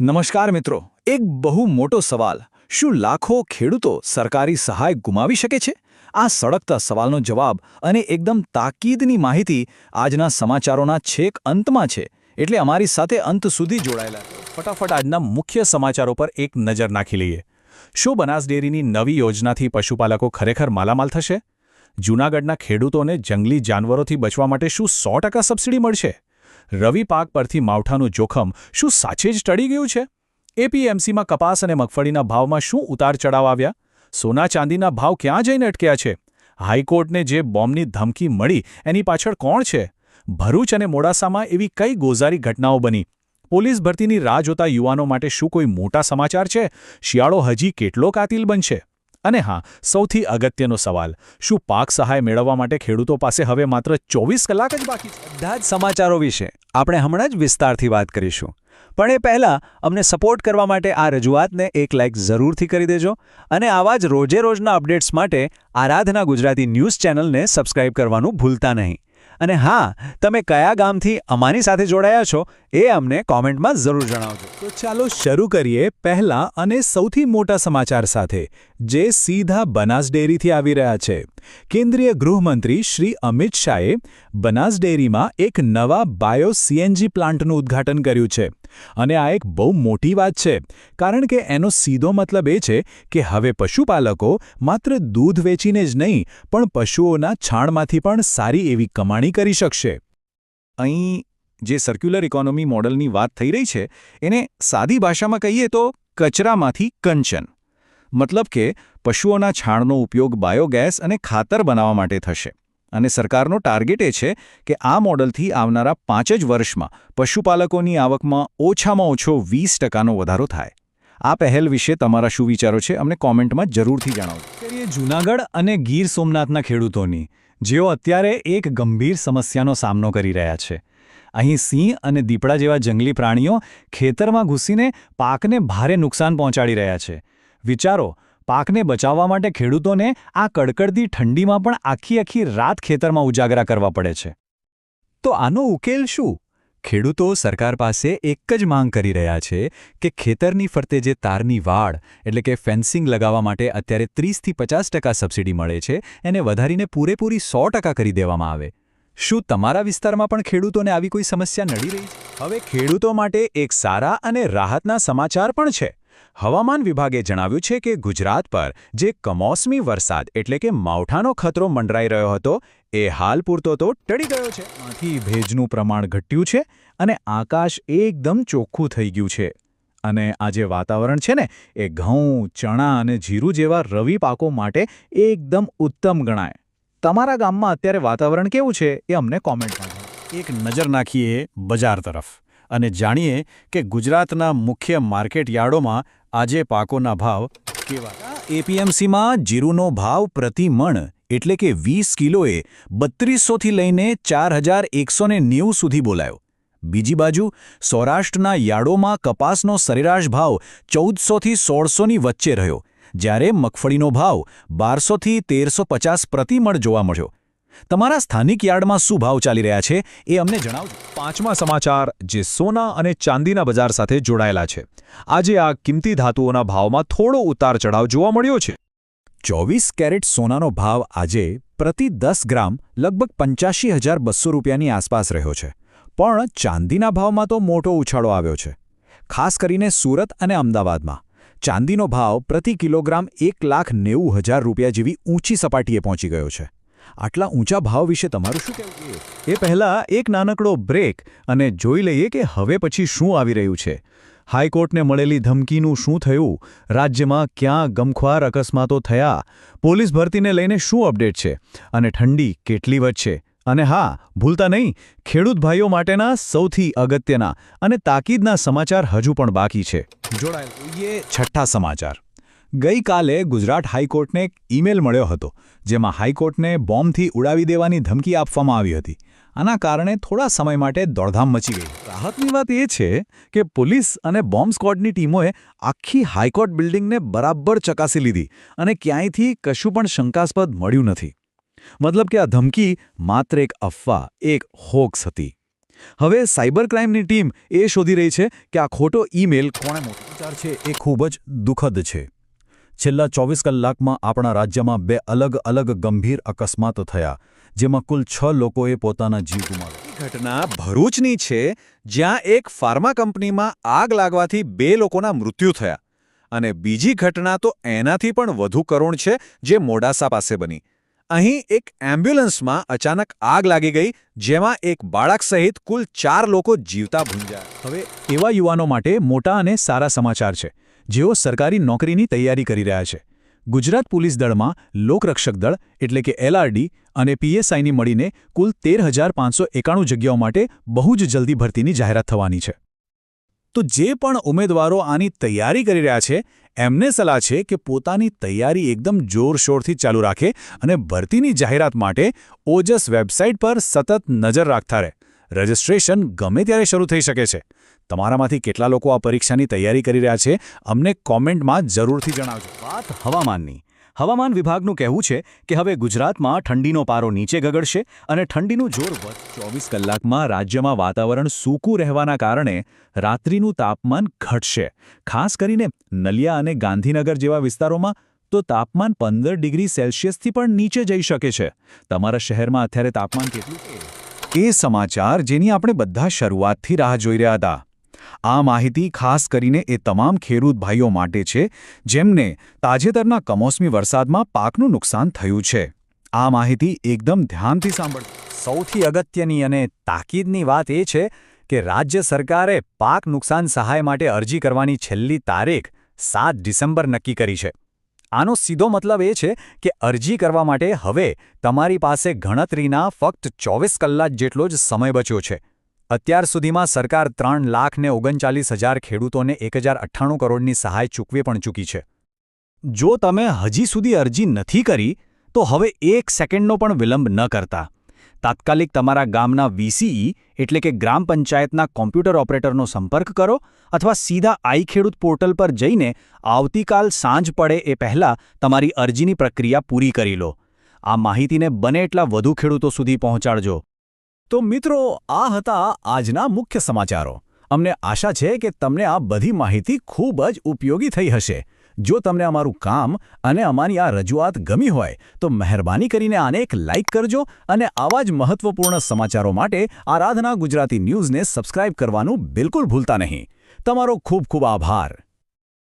નમસ્કાર મિત્રો, એક બહુ મોટો સવાલ. શું લાખો ખેડૂતો સરકારી સહાય ગુમાવી શકે છે? આ સળગતા સવાલનો જવાબ અને એકદમ તાકીદની માહિતી આજના સમાચારોના છેક અંતમાં છે. એટલે અમારી સાથે અંત સુધી જોડાયેલા રહો. ફટાફટ આજના મુખ્ય સમાચારો પર એક નજર નાખી લઈએ. શું બનાસ ડેરીની નવી યોજનાથી પશુપાલકો ખરેખર માલામાલ થશે? જૂનાગઢના ખેડૂતોને જંગલી જાનવરોથી બચવા માટે શું 100% સબસિડી મળશે? રવિ પાક પરથી માવઠાનું જોખમ શું સાચે જ ટળી ગયું છે? એપીએમસીમાં કપાસ અને મગફળીના ભાવમાં શું ઉતાર ચઢાવ આવ્યા? સોના ચાંદીના ભાવ ક્યાં જઈને અટક્યા છે? હાઈકોર્ટને જે બોમ્બની ધમકી મળી એની પાછળ કોણ છે? ભરૂચ અને મોડાસામાં એવી કઈ ગોઝારી ઘટનાઓ બની? પોલીસ ભરતીની રાહ જોતા યુવાનો માટે શું કોઈ મોટા સમાચાર છે? શિયાળો હજી કેટલો કાતિલ બનશે? અને હા, સૌથી અગત્યનો સવાલ, શું પાક સહાય મેળવવા માટે ખેડૂતો પાસે હવે માત્ર 24 કલાક જ બાકી છે? બધા જ સમાચારો વિશે આપણે હમણાં જ વિસ્તારથી વાત કરીશું. પણ એ પહેલાં અમને સપોર્ટ કરવા માટે આ રજૂઆતને એક લાઇક જરૂરથી કરી દેજો અને આવા જ રોજે રોજના અપડેટ્સ માટે આરાધના ગુજરાતી ન્યૂઝ ચેનલને સબસ્ક્રાઇબ કરવાનું ભૂલતા નહીં. અને હા, તમે કયા ગામથી અમારી સાથે જોડાયા છો એ અમને કોમેન્ટમાં જરૂર જણાવજો. તો ચાલો શરૂ કરીએ પહેલા અને સૌથી મોટા સમાચાર સાથે, જે સીધા બનાસ ડેરીથી આવી રહ્યા છે. કેન્દ્રીય ગૃહમંત્રી શ્રી અમિત શાહે બનાસ ડેરીમાં એક નવા બાયો સીએનજી પ્લાન્ટનું ઉદ્ઘાટન કર્યું છે. અને આ એક બહુ મોટી વાત છે, કારણ કે એનો સીધો મતલબ એ છે કે હવે પશુપાલકો માત્ર દૂધ વેચીને જ નહીં, પણ પશુઓના છાણમાંથી પણ સારી એવી કમાણી કરી શકશે. અહીં જે સર્ક્યુલર ઇકોનોમી મોડલની વાત થઈ રહી છે, એને સાદી ભાષામાં કહીએ તો કચરામાંથી કંચન. મતલબ કે પશુઓના છાણનો ઉપયોગ બાયોગેસ અને ખાતર બનાવવા માટે થશે. અને સરકારનો ટાર્ગેટ એ છે કે આ મોડલથી આવનારા 5 જ વર્ષમાં પશુપાલકોની આવકમાં ઓછામાં ઓછો 20%નો વધારો થાય. આ પહેલ વિશે તમારા શું વિચારો છે અમને કોમેન્ટમાં જરૂરથી જણાવો. કરીએ જૂનાગઢ અને ગીર સોમનાથના ખેડૂતોની, જેઓ અત્યારે એક ગંભીર સમસ્યાનો સામનો કરી રહ્યા છે. અહીં સિંહ અને દીપડા જેવા જંગલી પ્રાણીઓ ખેતરમાં ઘૂસીને પાકને ભારે નુકસાન પહોંચાડી રહ્યા છે. વિચારો, પાકને બચાવવા માટે ખેડૂતોને આ કડકડતી ઠંડીમાં પણ આખી રાત ખેતરમાં ઉજાગરા કરવા પડે છે. તો આનો ઉકેલ શું? ખેડૂતો સરકાર પાસે એક જ માંગ કરી રહ્યા છે કે ખેતરની ફરતે જે તારની વાડ એટલે કે ફેન્સિંગ લગાવવા માટે અત્યારે 30થી 50% સબસિડી મળે છે, એને વધારીને પૂરેપૂરી 100% કરી દેવામાં આવે. શું તમારા વિસ્તારમાં પણ ખેડૂતોને આવી કોઈ સમસ્યા નડી રહી છે? હવે ખેડૂતો માટે એક સારા અને રાહતના સમાચાર પણ છે. હવામાન વિભાગે જણાવ્યું છે કે ગુજરાત પર જે કમોસમી વરસાદ એટલે કે માવઠાનો ખતરો મંડરાઈ રહ્યો હતો, એ હાલ પૂરતો તો ટળી ગયો છે. આથી ભેજનું પ્રમાણ ઘટ્યું છે અને આકાશ એકદમ ચોખ્ખું થઈ ગયું છે. અને આ જે વાતાવરણ છે ને, એ ઘઉં, ચણા અને જીરું જેવા રવિ પાકો માટે એકદમ ઉત્તમ ગણાય. તમારા ગામમાં અત્યારે વાતાવરણ કેવું છે એ અમને કોમેન્ટમાં જણાવો. એક નજર નાખીએ બજાર તરફ અને જાણીએ કે ગુજરાતના મુખ્ય માર્કેટ યાર્ડોમાં આજે પાકોના ભાવ કેવા. એપીએમસીમાં જીરુનો ભાવ પ્રતિ મણ એટલે કે 20 કિલોએ 3200થી લઈને 4190 સુધી બોલાયો. બીજી બાજુ સૌરાષ્ટ્રના યાર્ડોમાં કપાસનો સરેરાશ ભાવ 1400થી 1600ની વચ્ચે રહ્યો, જ્યારે મગફળીનો ભાવ 1200થી 1350 પ્રતિ મણ જોવા મળ્યો. તમારા સ્થાનિક યાર્ડમાં શું ભાવ ચાલી રહ્યા છે એ અમને જણાવજો. પાંચમા સમાચાર જે સોના અને ચાંદીના બજાર સાથે જોડાયેલા છે. આજે આ કિંમતી ધાતુઓના ભાવમાં થોડો ઉતાર ચઢાવ જોવા મળ્યો છે. 24 કેરેટ સોનાનો ભાવ આજે પ્રતિ 10 ગ્રામ લગભગ 85,200 રૂપિયાની આસપાસ રહ્યો છે. પણ ચાંદીના ભાવમાં તો મોટો ઉછાળો આવ્યો છે. ખાસ કરીને સુરત અને અમદાવાદમાં ચાંદીનો ભાવ પ્રતિ કિલોગ્રામ 1,90,000 રૂપિયા જેવી ઊંચી સપાટીએ પહોંચી ગયો છે. આટલા ઊંચા ભાવ વિશે તમારું શું કહેવું? એ પહેલાં એક નાનકડો બ્રેક અને જોઈ લઈએ કે હવે પછી શું આવી રહ્યું છે. હાઈકોર્ટને મળેલી ધમકીનું શું થયું? રાજ્યમાં ક્યાં ગમખ્વાર અકસ્માતો થયા? પોલીસ ભરતીને લઈને શું અપડેટ છે? અને ઠંડી કેટલી વધશે? અને હા, ભૂલતા નહીં, ખેડૂત ભાઈઓ માટેના સૌથી અગત્યના અને તાકીદના સમાચાર હજુ પણ બાકી છે. જોડાયેલા છઠ્ઠા સમાચાર. ગઈકાલે ગુજરાત હાઈકોર્ટને એક ઈમેલ મળ્યો હતો, જેમાં હાઈકોર્ટને બોમ્બથી ઉડાવી દેવાની ધમકી આપવામાં આવી હતી. આના કારણે થોડા સમય માટે દોડધામ મચી ગઈ. રાહતની વાત એ છે કે પોલીસ અને બોમ્બ સ્ક્વોડની ટીમોએ આખી હાઈકોર્ટ બિલ્ડિંગને બરાબર ચકાસી લીધી અને ક્યાંયથી કશું પણ શંકાસ્પદ મળ્યું નથી. મતલબ કે આ ધમકી માત્ર એક અફવા, એક હોક્સ હતી. હવે સાયબર ક્રાઇમની ટીમ એ શોધી રહી છે કે આ ખોટો ઈમેલ કોણે મોકલ્યો. સમાચાર છે એ ખૂબ જ દુઃખદ છે. છેલ્લા 24 કલાકમાં આપણા રાજ્યમાં 2 અલગ-અલગ ગંભીર અકસ્માતો થયા, જેમાં કુલ 6 લોકોએ પોતાના જીવ ગુમાવ્યા. ઘટના ભરૂચની છે, જ્યાં એક ફાર્મા કંપનીમાં આગ લાગવાથી 2 લોકોના મૃત્યુ થયા. અને બીજી ઘટના તો એનાથી પણ વધુ કરુણ છે, જે મોડાસા પાસે બની. અહીં એક એમ્બ્યુલન્સમાં અચાનક આગ લાગી ગઈ, જેમાં એક બાળક સહિત કુલ 4 લોકો જીવતા ભૂંજાયા. હવે એવા યુવાનો માટે મોટા અને સારા સમાચાર છે, જેઓ સરકારી નોકરીની તૈયારી કરી રહ્યા છે. ગુજરાત પોલીસ દળમાં લોકરક્ષક દળ એટલે કે LRD અને PSIની મળીને કુલ 13,591 જગ્યાઓ માટે બહુ જ જલ્દી ભરતીની જાહેરાત થવાની છે. તો જે પણ ઉમેદવારો આની તૈયારી કરી રહ્યા છે, એમને સલાહ છે કે પોતાની તૈયારી એકદમ જોરશોરથી ચાલુ રાખે અને ભરતીની જાહેરાત માટે ઓજસ વેબસાઇટ પર સતત નજર રાખતા રહે. રજિસ્ટ્રેશન ગમે ત્યારે શરૂ થઈ શકે છે. તમારામાંથી કેટલા લોકો આ પરીક્ષાની તૈયારી કરી રહ્યા છે, અમને કોમેન્ટમાં જરૂરથી જણાવજો. વાત હવામાનની. હવામાન વિભાગનું કહેવું છે કે હવે ગુજરાતમાં ઠંડીનો પારો નીચે ગગડશે અને ઠંડીનું જોર વધશે. 24 કલાકમાં રાજ્યમાં વાતાવરણ સૂકું રહેવાના કારણે રાત્રિનું તાપમાન ઘટશે. ખાસ કરીને નલિયા અને ગાંધીનગર જેવા વિસ્તારોમાં તો તાપમાન 15 ડિગ્રી સેલ્સિયસથી પણ નીચે જઈ શકે છે. તમારા શહેરમાં અત્યારે તાપમાન કેટલું છે? એ સમાચાર જેની આપણે બધા શરૂઆતથી રાહ જોઈ રહ્યા હતા. આ માહિતી ખાસ કરીને એ તમામ ખેડૂત ભાઈઓ માટે છે, જેમને તાજેતરના કમોસમી વરસાદમાં પાકનું નુકસાન થયું છે. આ માહિતી એકદમ ધ્યાનથી સાંભળો. સૌથી અગત્યની અને તાકીદની વાત એ છે કે રાજ્ય સરકારે પાક નુકસાન સહાય માટે અરજી કરવાની છેલ્લી તારીખ 7 ડિસેમ્બર નક્કી કરી છે. આનો સીધો મતલબ એ છે કે અરજી કરવા માટે હવે તમારી પાસે ગણતરીના ફક્ત 24 કલાક જેટલો જ સમય બચ્યો છે. અત્યાર સુધીમાં સરકાર 3,39,000 ખેડૂતોને 1,098 કરોડની સહાય ચૂકવી પણ ચૂકી છે. જો તમે હજી સુધી અરજી નથી કરી, તો હવે 1 સેકન્ડનો પણ વિલંબ ન કરતા તાત્કાલિક તમારા ગામના VCE એટલે કે ગ્રામ પંચાયતના કોમ્પ્યુટર ઓપરેટરનો સંપર્ક કરો અથવા સીધા આઈ ખેડૂત પોર્ટલ પર જઈને આવતીકાલ સાંજ પડે એ પહેલાં તમારી અરજીની પ્રક્રિયા પૂરી કરી લો. આ માહિતીને બને એટલા વધુ ખેડૂતો સુધી પહોંચાડજો. તો મિત્રો, આ હતા આજના મુખ્ય સમાચારો. અમને આશા છે કે તમને આ બધી માહિતી ખૂબ જ ઉપયોગી થઈ હશે. જો તમને અમારું કામ અને અમારી આ રજૂઆત ગમી હોય તો મહેરબાની કરીને આને એક લાઇક કરજો અને આવા જ મહત્વપૂર્ણ સમાચારો માટે આરાધના ગુજરાતી ન્યૂઝને સબસ્ક્રાઇબ કરવાનું બિલકુલ ભૂલતા નહીં. તમારો ખૂબ ખૂબ આભાર.